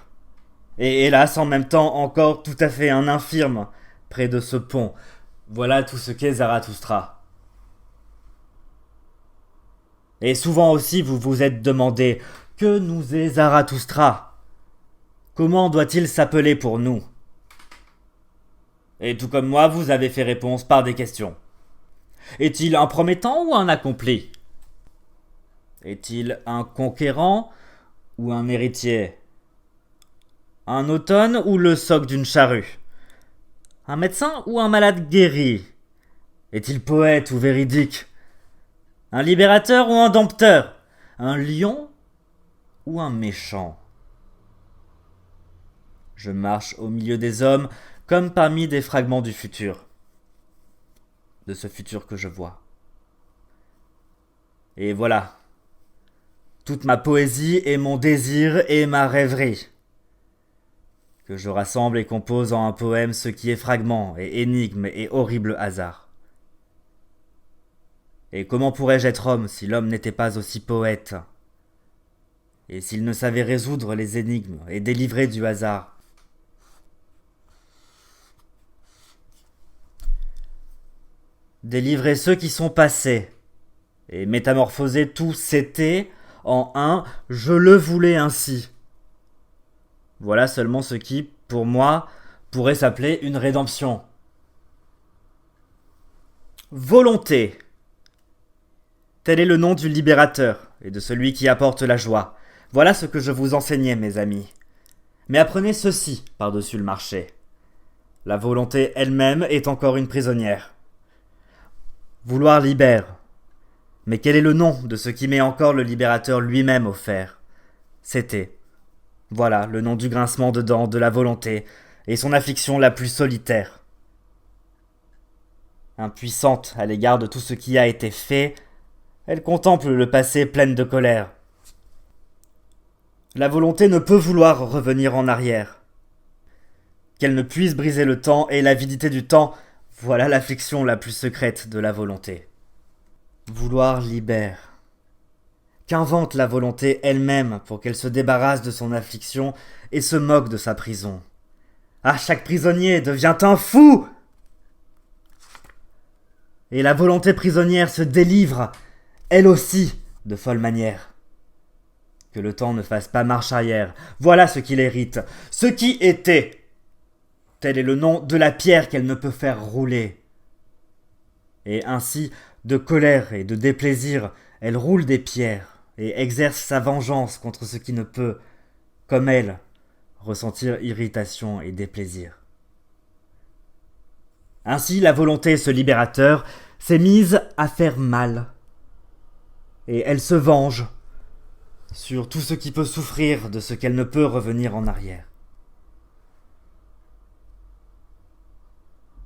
Et hélas, en même temps, encore tout à fait un infirme près de ce pont. Voilà tout ce qu'est Zarathustra. Et souvent aussi vous vous êtes demandé, que nous est Zarathustra ? Comment doit-il s'appeler pour nous ? Et tout comme moi, vous avez fait réponse par des questions. Est-il un promettant ou un accompli ? Est-il un conquérant ou un héritier? Un automne ou le soc d'une charrue? Un médecin ou un malade guéri? Est-il poète ou véridique? Un libérateur ou un dompteur? Un lion ou un méchant? Je marche au milieu des hommes comme parmi des fragments du futur. De ce futur que je vois. Et voilà. Toute ma poésie est mon désir et ma rêverie. Que je rassemble et compose en un poème ce qui est fragment et énigme et horrible hasard. Et comment pourrais-je être homme si l'homme n'était pas aussi poète? Et s'il ne savait résoudre les énigmes et délivrer du hasard? Délivrer ceux qui sont passés, et métamorphoser tout c'était en un je le voulais ainsi. Voilà seulement ce qui, pour moi, pourrait s'appeler une rédemption. Volonté. Tel est le nom du libérateur et de celui qui apporte la joie. Voilà ce que je vous enseignais, mes amis. Mais apprenez ceci par-dessus le marché. La volonté elle-même est encore une prisonnière. Vouloir libère. Mais quel est le nom de ce qui met encore le libérateur lui-même au fer? C'était. Voilà le nom du grincement de dents de la volonté et son affliction la plus solitaire. Impuissante à l'égard de tout ce qui a été fait, elle contemple le passé pleine de colère. La volonté ne peut vouloir revenir en arrière. Qu'elle ne puisse briser le temps et l'avidité du temps, voilà l'affliction la plus secrète de la volonté. Vouloir libère. Qu'invente la volonté elle-même pour qu'elle se débarrasse de son affliction et se moque de sa prison? Ah, chaque prisonnier devient un fou! Et la volonté prisonnière se délivre, elle aussi, de folle manière. Que le temps ne fasse pas marche arrière, voilà ce qu'il hérite, ce qui était. Tel est le nom de la pierre qu'elle ne peut faire rouler. Et ainsi, de colère et de déplaisir, elle roule des pierres et exerce sa vengeance contre ce qui ne peut, comme elle, ressentir irritation et déplaisir. Ainsi, la volonté, ce libérateur, s'est mise à faire mal. Et elle se venge sur tout ce qui peut souffrir de ce qu'elle ne peut revenir en arrière.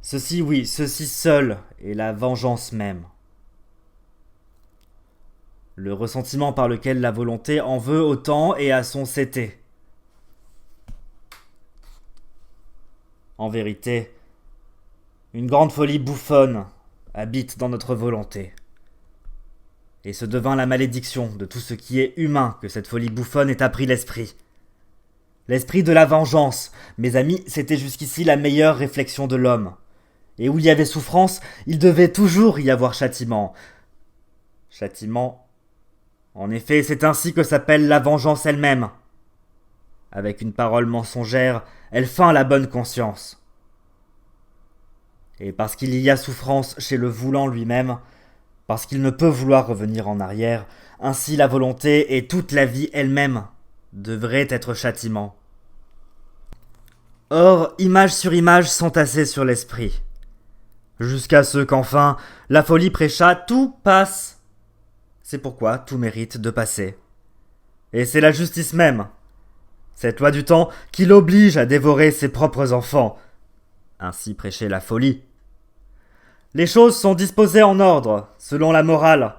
Ceci, oui, ceci seul est la vengeance même. Le ressentiment par lequel la volonté en veut autant et à son c'était. En vérité, une grande folie bouffonne habite dans notre volonté. Et ce devint la malédiction de tout ce qui est humain que cette folie bouffonne ait appris l'esprit. L'esprit de la vengeance, mes amis, c'était jusqu'ici la meilleure réflexion de l'homme. Et où il y avait souffrance, il devait toujours y avoir châtiment. Châtiment. En effet, c'est ainsi que s'appelle la vengeance elle-même. Avec une parole mensongère, elle feint la bonne conscience. Et parce qu'il y a souffrance chez le voulant lui-même, parce qu'il ne peut vouloir revenir en arrière, ainsi la volonté et toute la vie elle-même devraient être châtiment. Or, image sur image s'entassaient sur l'esprit. Jusqu'à ce qu'enfin, la folie prêcha tout passe. C'est pourquoi tout mérite de passer. Et c'est la justice même, cette loi du temps qui l'oblige à dévorer ses propres enfants. Ainsi prêchait la folie. Les choses sont disposées en ordre, selon la morale,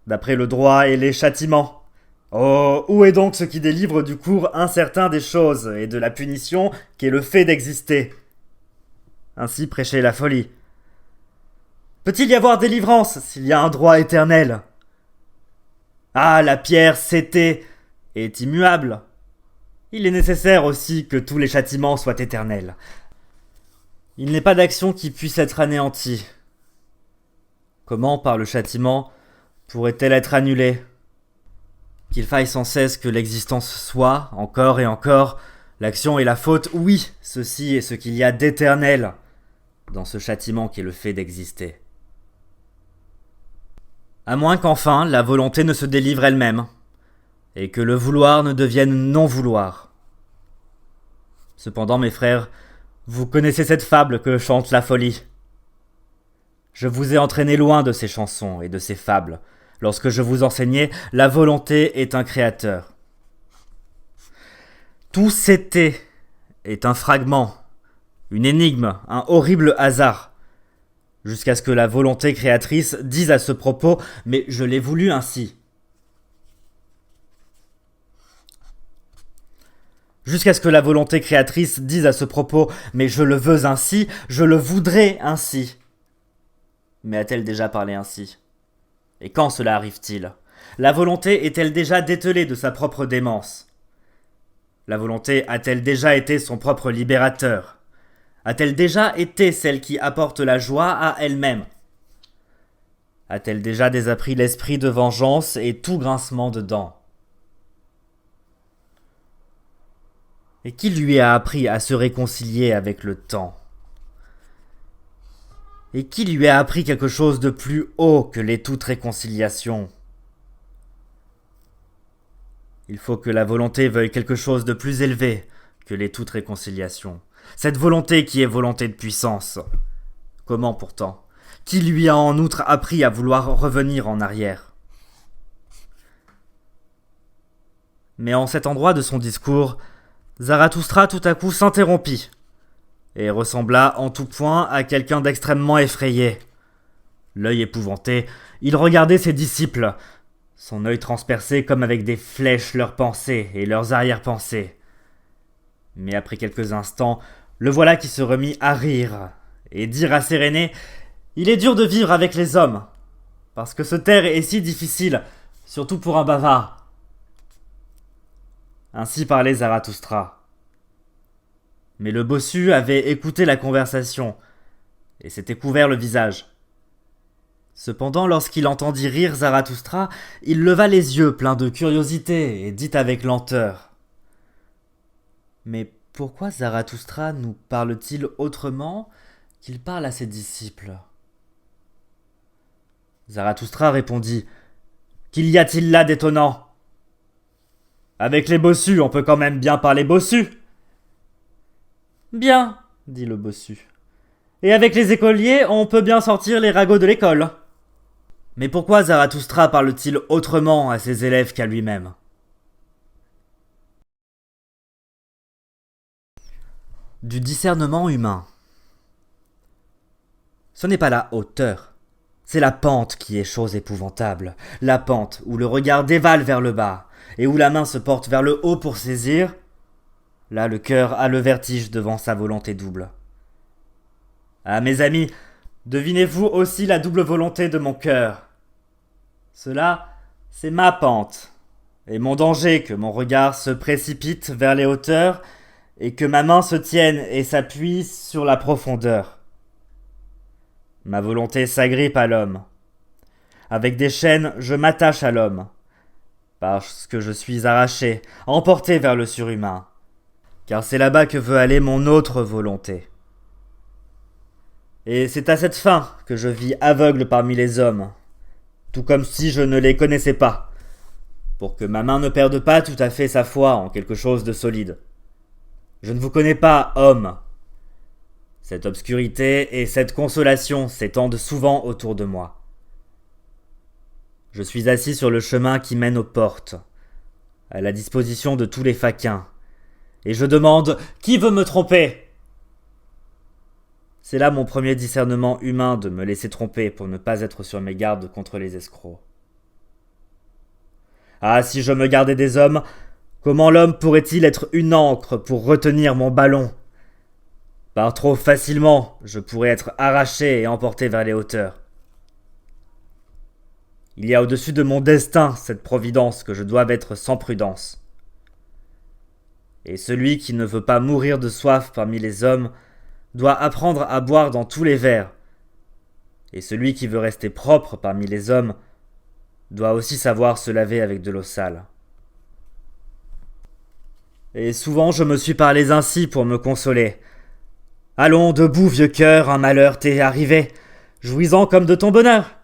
d'après le droit et les châtiments. Oh, où est donc ce qui délivre du cours incertain des choses et de la punition qu'est le fait d'exister? Ainsi prêchait la folie. Peut-il y avoir délivrance s'il y a un droit éternel? Ah, la pierre c'était est immuable. Il est nécessaire aussi que tous les châtiments soient éternels. Il n'est pas d'action qui puisse être anéantie. Comment, par le châtiment, pourrait-elle être annulée? Qu'il faille sans cesse que l'existence soit, encore et encore, l'action et la faute, oui, ceci est ce qu'il y a d'éternel dans ce châtiment qui est le fait d'exister. À moins qu'enfin la volonté ne se délivre elle-même, et que le vouloir ne devienne non-vouloir. Cependant, mes frères, vous connaissez cette fable que chante la folie. Je vous ai entraîné loin de ces chansons et de ces fables, lorsque je vous enseignais la volonté est un créateur. Tout c'était est un fragment, une énigme, un horrible hasard, jusqu'à ce que la volonté créatrice dise à ce propos « mais je l'ai voulu ainsi ». Jusqu'à ce que la volonté créatrice dise à ce propos « mais je le veux ainsi, je le voudrais ainsi ». Mais a-t-elle déjà parlé ainsi? Et quand cela arrive-t-il? La volonté est-elle déjà dételée de sa propre démence? La volonté a-t-elle déjà été son propre libérateur? A-t-elle déjà été celle qui apporte la joie à elle-même? A-t-elle déjà désappris l'esprit de vengeance et tout grincement de dents? Et qui lui a appris à se réconcilier avec le temps? Et qui lui a appris quelque chose de plus haut que les toutes réconciliations? Il faut que la volonté veuille quelque chose de plus élevé que les toutes réconciliations. Cette volonté qui est volonté de puissance. Comment pourtant? Qui lui a en outre appris à vouloir revenir en arrière? Mais en cet endroit de son discours, Zarathustra tout à coup s'interrompit et ressembla en tout point à quelqu'un d'extrêmement effrayé. L'œil épouvanté, il regardait ses disciples, son œil transperçait comme avec des flèches leurs pensées et leurs arrière-pensées. Mais après quelques instants, le voilà qui se remit à rire et dire à Sérénée « Il est dur de vivre avec les hommes, parce que se taire est si difficile, surtout pour un bavard. » Ainsi parlait Zarathustra. Mais le bossu avait écouté la conversation et s'était couvert le visage. Cependant, lorsqu'il entendit rire Zarathustra, il leva les yeux pleins de curiosité et dit avec lenteur « Mais pourquoi Zarathustra nous parle-t-il autrement qu'il parle à ses disciples ?» Zarathustra répondit « Qu'y a-t-il là d'étonnant? Avec les bossus, on peut quand même bien parler bossu. » Bien, dit le bossu. Et avec les écoliers, on peut bien sortir les ragots de l'école. Mais pourquoi Zarathustra parle-t-il autrement à ses élèves qu'à lui-même? Du discernement humain. Ce n'est pas la hauteur, c'est la pente qui est chose épouvantable. La pente où le regard dévale vers le bas et où la main se porte vers le haut pour saisir. Là, le cœur a le vertige devant sa volonté double. Ah, mes amis, devinez-vous aussi la double volonté de mon cœur? Cela, c'est ma pente, et mon danger que mon regard se précipite vers les hauteurs et que ma main se tienne et s'appuie sur la profondeur. Ma volonté s'agrippe à l'homme. Avec des chaînes, je m'attache à l'homme, parce que je suis arraché, emporté vers le surhumain. Car c'est là-bas que veut aller mon autre volonté. Et c'est à cette fin que je vis aveugle parmi les hommes, tout comme si je ne les connaissais pas, pour que ma main ne perde pas tout à fait sa foi en quelque chose de solide. Je ne vous connais pas, homme. Cette obscurité et cette consolation s'étendent souvent autour de moi. Je suis assis sur le chemin qui mène aux portes, à la disposition de tous les faquins, et je demande « Qui veut me tromper ?» C'est là mon premier discernement humain de me laisser tromper pour ne pas être sur mes gardes contre les escrocs. Ah, si je me gardais des hommes, comment l'homme pourrait-il être une ancre pour retenir mon ballon? Par trop facilement, je pourrais être arraché et emporté vers les hauteurs. Il y a au-dessus de mon destin cette providence que je dois être sans prudence. Et celui qui ne veut pas mourir de soif parmi les hommes doit apprendre à boire dans tous les verres. Et celui qui veut rester propre parmi les hommes doit aussi savoir se laver avec de l'eau sale. Et souvent je me suis parlé ainsi pour me consoler. « Allons, debout, vieux cœur, un malheur t'est arrivé, jouis-en comme de ton bonheur. »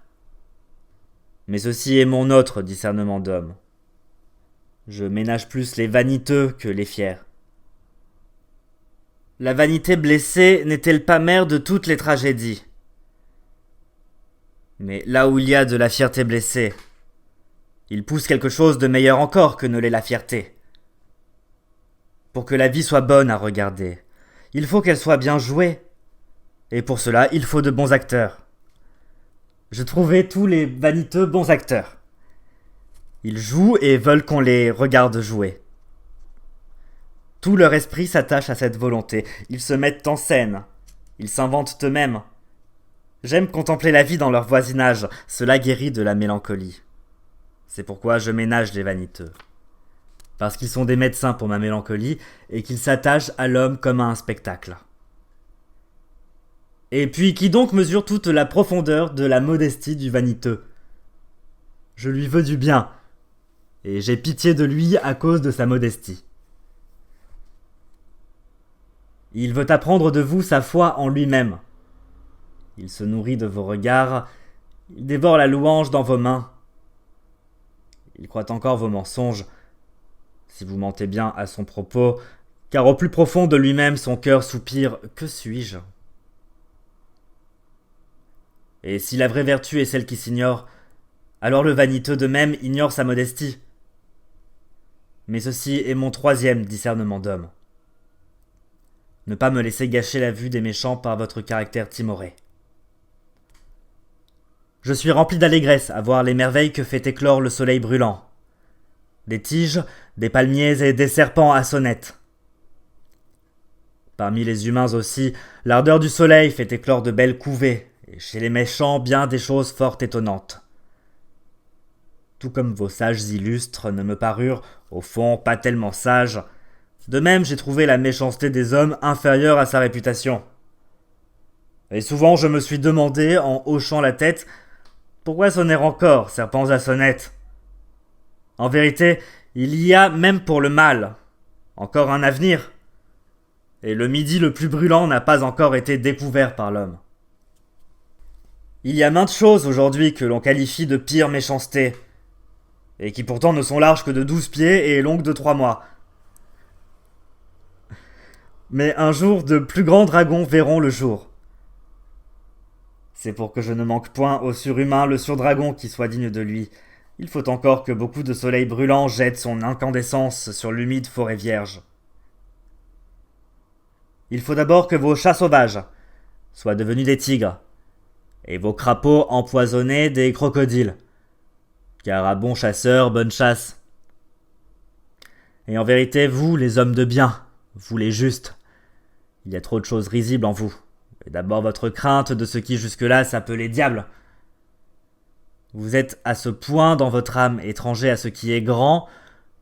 Mais ceci est mon autre discernement d'homme. Je ménage plus les vaniteux que les fiers. La vanité blessée n'est-elle pas mère de toutes les tragédies? Mais là où il y a de la fierté blessée, il pousse quelque chose de meilleur encore que ne l'est la fierté. Pour que la vie soit bonne à regarder, il faut qu'elle soit bien jouée. Et pour cela, il faut de bons acteurs. Je trouvais tous les vaniteux bons acteurs. Ils jouent et veulent qu'on les regarde jouer. Tout leur esprit s'attache à cette volonté. Ils se mettent en scène. Ils s'inventent eux-mêmes. J'aime contempler la vie dans leur voisinage. Cela guérit de la mélancolie. C'est pourquoi je ménage les vaniteux. Parce qu'ils sont des médecins pour ma mélancolie et qu'ils s'attachent à l'homme comme à un spectacle. Et puis qui donc mesure toute la profondeur de la modestie du vaniteux? Je lui veux du bien, et j'ai pitié de lui à cause de sa modestie. Il veut apprendre de vous sa foi en lui-même. Il se nourrit de vos regards, il dévore la louange dans vos mains. Il croit encore vos mensonges, si vous mentez bien à son propos, car au plus profond de lui-même son cœur soupire « Que suis-je » Et si la vraie vertu est celle qui s'ignore, alors le vaniteux de même ignore sa modestie. Mais ceci est mon troisième discernement d'homme. Ne pas me laisser gâcher la vue des méchants par votre caractère timoré. Je suis rempli d'allégresse à voir les merveilles que fait éclore le soleil brûlant. Des tiges, des palmiers et des serpents à sonnettes. Parmi les humains aussi, l'ardeur du soleil fait éclore de belles couvées, et chez les méchants bien des choses fort étonnantes. Tout comme vos sages illustres ne me parurent, au fond, pas tellement sages, de même j'ai trouvé la méchanceté des hommes inférieure à sa réputation. Et souvent je me suis demandé, en hochant la tête, pourquoi sonner encore, serpents à sonnette? En vérité, il y a, même pour le mal, encore un avenir. Et le midi le plus brûlant n'a pas encore été découvert par l'homme. Il y a maintes choses aujourd'hui que l'on qualifie de pire méchanceté, et qui pourtant ne sont larges que de 12 pieds et longues de 3 mois. Mais un jour, de plus grands dragons verront le jour. C'est pour que je ne manque point au surhumain le surdragon qui soit digne de lui. Il faut encore que beaucoup de soleil brûlant jette son incandescence sur l'humide forêt vierge. Il faut d'abord que vos chats sauvages soient devenus des tigres, et vos crapauds empoisonnés des crocodiles, car à bon chasseur, bonne chasse. Et en vérité, vous, les hommes de bien, vous les justes, il y a trop de choses risibles en vous, et d'abord votre crainte de ce qui jusque-là s'appelait diable. Vous êtes à ce point dans votre âme étranger à ce qui est grand,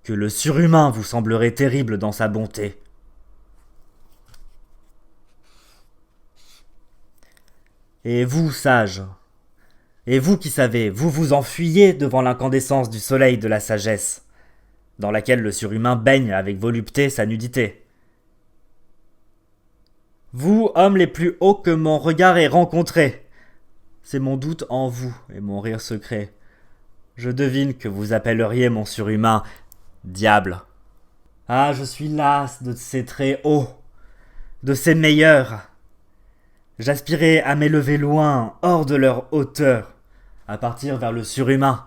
que le surhumain vous semblerait terrible dans sa bonté. Et vous, sages, et vous qui savez, vous vous enfuyez devant l'incandescence du soleil de la sagesse, dans laquelle le surhumain baigne avec volupté sa nudité. Vous, hommes les plus hauts que mon regard ait rencontrés, c'est mon doute en vous et mon rire secret. Je devine que vous appelleriez mon surhumain diable. Ah, je suis las de ces traits hauts, de ces meilleurs. J'aspirais à m'élever loin, hors de leur hauteur, à partir vers le surhumain.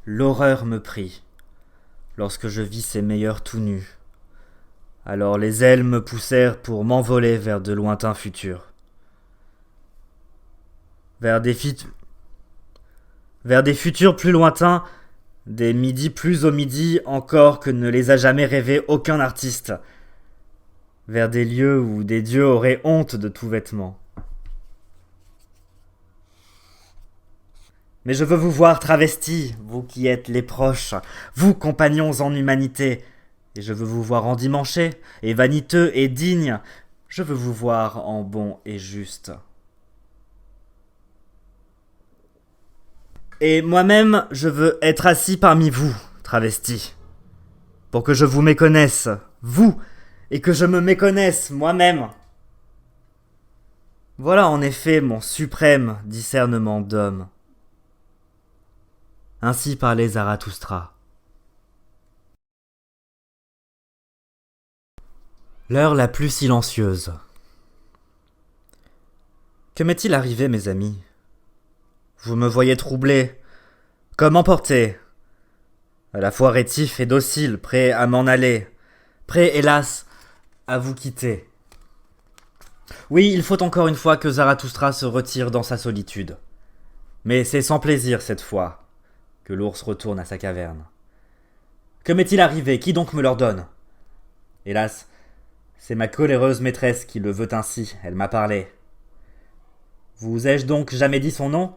L'horreur me prit, lorsque je vis ces meilleurs tout nus. Alors les ailes me poussèrent pour m'envoler vers de lointains futurs. Vers des futurs plus lointains, des midis plus au midi encore que ne les a jamais rêvés aucun artiste. Vers des lieux où des dieux auraient honte de tout vêtement. Mais je veux vous voir travestis, vous qui êtes les proches, vous compagnons en humanité, et je veux vous voir endimanchés, et vaniteux et dignes, je veux vous voir en bon et juste. Et moi-même, je veux être assis parmi vous, travestis, pour que je vous méconnaisse, vous, et que je me méconnaisse moi-même. Voilà en effet mon suprême discernement d'homme. Ainsi parlait Zarathustra. L'heure la plus silencieuse. Que m'est-il arrivé, mes amis? Vous me voyez troublé, comme emporté, à la fois rétif et docile, prêt à m'en aller, prêt, hélas, à vous quitter. Oui, il faut encore une fois que Zarathustra se retire dans sa solitude. Mais c'est sans plaisir cette fois que l'ours retourne à sa caverne. Que m'est-il arrivé? Qui donc me l'ordonne? Hélas, c'est ma coléreuse maîtresse qui le veut ainsi, elle m'a parlé. Vous ai-je donc jamais dit son nom?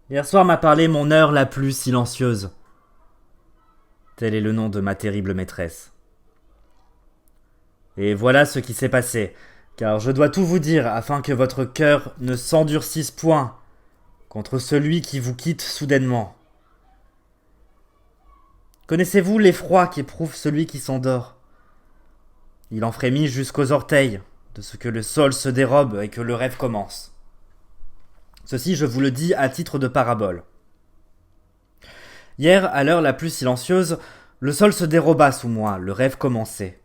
Hier soir m'a parlé mon heure la plus silencieuse. Tel est le nom de ma terrible maîtresse. Et voilà ce qui s'est passé, car je dois tout vous dire afin que votre cœur ne s'endurcisse point contre celui qui vous quitte soudainement. Connaissez-vous l'effroi qu'éprouve celui qui s'endort? Il en frémit jusqu'aux orteils, de ce que le sol se dérobe et que le rêve commence. Ceci, je vous le dis à titre de parabole. Hier, à l'heure la plus silencieuse, le sol se déroba sous moi, le rêve commençait.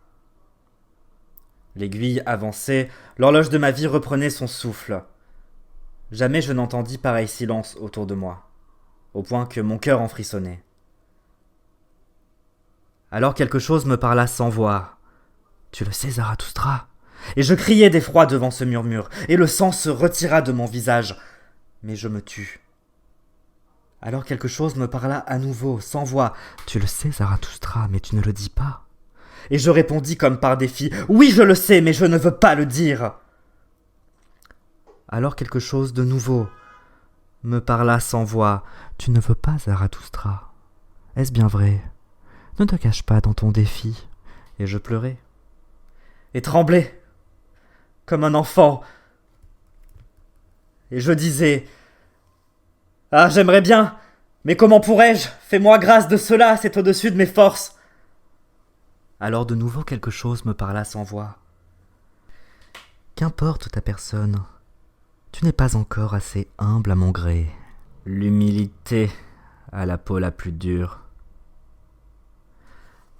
L'aiguille avançait, l'horloge de ma vie reprenait son souffle. Jamais je n'entendis pareil silence autour de moi, au point que mon cœur en frissonnait. Alors quelque chose me parla sans voix. « Tu le sais, Zarathustra ?» Et je criai d'effroi devant ce murmure, et le sang se retira de mon visage. Mais je me tus. Alors quelque chose me parla à nouveau, sans voix. « Tu le sais, Zarathustra, mais tu ne le dis pas. » Et je répondis comme par défi. « Oui, je le sais, mais je ne veux pas le dire. » Alors quelque chose de nouveau me parla sans voix. « Tu ne veux pas, Zarathustra. Est-ce bien vrai? Ne te cache pas dans ton défi. » Et je pleurais. Et tremblais, comme un enfant. Et je disais, « Ah, j'aimerais bien, mais comment pourrais-je? Fais-moi grâce de cela, c'est au-dessus de mes forces. » Alors de nouveau quelque chose me parla sans voix. « Qu'importe ta personne, tu n'es pas encore assez humble à mon gré. L'humilité a la peau la plus dure. »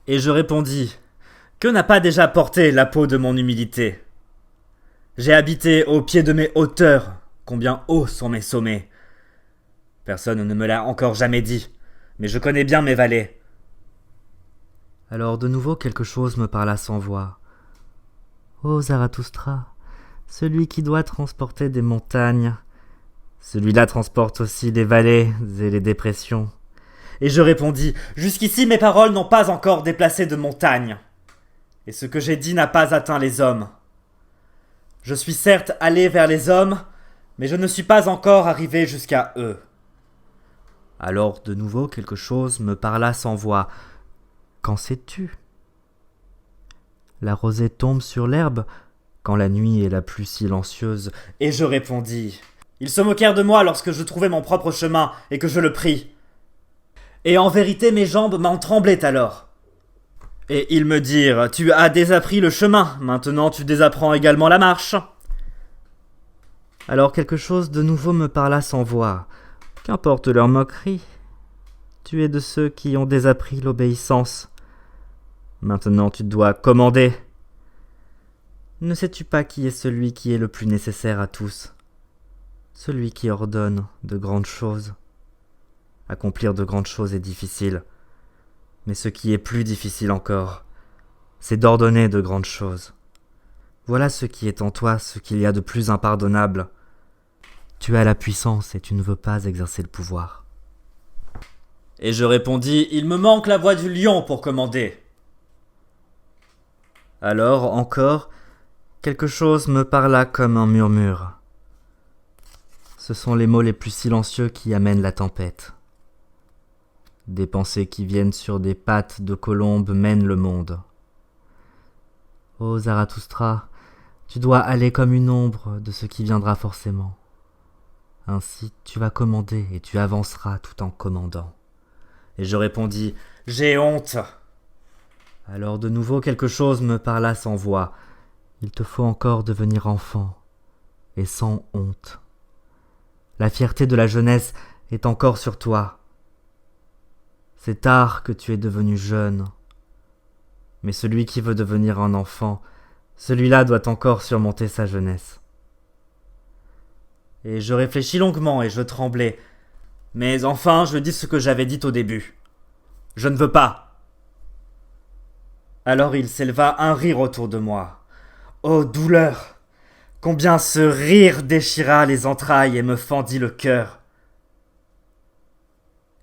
Et je répondis, « Que n'a pas déjà porté la peau de mon humilité? J'ai habité au pied de mes hauteurs, combien hauts sont mes sommets. Personne ne me l'a encore jamais dit, mais je connais bien mes vallées. » Alors de nouveau quelque chose me parla sans voix. « Ô Zarathustra, celui qui doit transporter des montagnes, celui-là transporte aussi les vallées et les dépressions. » Et je répondis, « Jusqu'ici mes paroles n'ont pas encore déplacé de montagnes, et ce que j'ai dit n'a pas atteint les hommes. Je suis certes allé vers les hommes, mais je ne suis pas encore arrivé jusqu'à eux. » Alors de nouveau quelque chose me parla sans voix. « Qu'en sais-tu? La rosée tombe sur l'herbe quand la nuit est la plus silencieuse. » Et je répondis, « Ils se moquèrent de moi lorsque je trouvais mon propre chemin et que je le pris. Et en vérité mes jambes m'en tremblaient alors. Et ils me dirent, « Tu as désappris le chemin, maintenant tu désapprends également la marche. » Alors quelque chose de nouveau me parla sans voix. « Qu'importe leur moquerie, tu es de ceux qui ont désappris l'obéissance. Maintenant tu dois commander. Ne sais-tu pas qui est celui qui est le plus nécessaire à tous? Celui qui ordonne de grandes choses. Accomplir de grandes choses est difficile. Mais ce qui est plus difficile encore, c'est d'ordonner de grandes choses. Voilà ce qui est en toi, ce qu'il y a de plus impardonnable. Tu as la puissance et tu ne veux pas exercer le pouvoir. » Et je répondis, « Il me manque la voix du lion pour commander. » Alors, encore, quelque chose me parla comme un murmure. Ce sont les mots les plus silencieux qui amènent la tempête. Des pensées qui viennent sur des pattes de colombe mènent le monde. Ô Zarathustra, tu dois aller comme une ombre de ce qui viendra forcément. Ainsi, tu vas commander et tu avanceras tout en commandant. Et je répondis, « J'ai honte. » Alors de nouveau quelque chose me parla sans voix. Il te faut encore devenir enfant, et sans honte. La fierté de la jeunesse est encore sur toi. C'est tard que tu es devenu jeune. Mais celui qui veut devenir un enfant, celui-là doit encore surmonter sa jeunesse. » Et je réfléchis longuement et je tremblais. Mais enfin, je dis ce que j'avais dit au début. Je ne veux pas. Alors il s'éleva un rire autour de moi. Oh douleur! Combien ce rire déchira les entrailles et me fendit le cœur.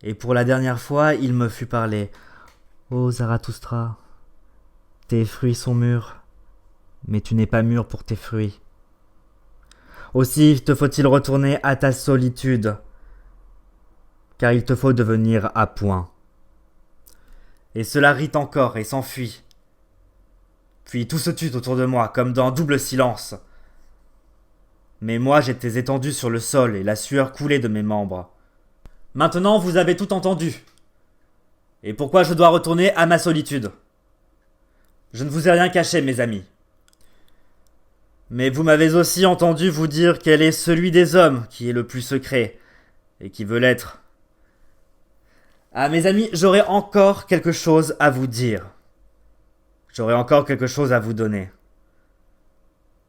Et pour la dernière fois, il me fut parlé. Ô Zarathustra, tes fruits sont mûrs, mais tu n'es pas mûr pour tes fruits. Aussi te faut-il retourner à ta solitude, car il te faut devenir à point. Et cela rit encore et s'enfuit. Puis tout se tut autour de moi, comme dans double silence. Mais moi j'étais étendu sur le sol et la sueur coulait de mes membres. Maintenant vous avez tout entendu. Et pourquoi je dois retourner à ma solitude? Je ne vous ai rien caché, mes amis. Mais vous m'avez aussi entendu vous dire quel est celui des hommes qui est le plus secret et qui veut l'être. Ah, mes amis, j'aurai encore quelque chose à vous dire. J'aurai encore quelque chose à vous donner.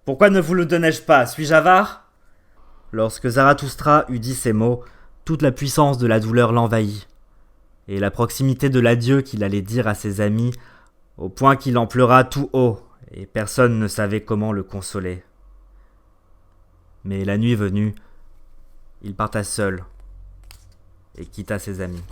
Pourquoi ne vous le donnais-je pas? Suis-je avare? Lorsque Zarathustra eut dit ces mots, toute la puissance de la douleur l'envahit, et la proximité de l'adieu qu'il allait dire à ses amis, au point qu'il en pleura tout haut, et personne ne savait comment le consoler. Mais la nuit venue, il parta seul, et quitta ses amis.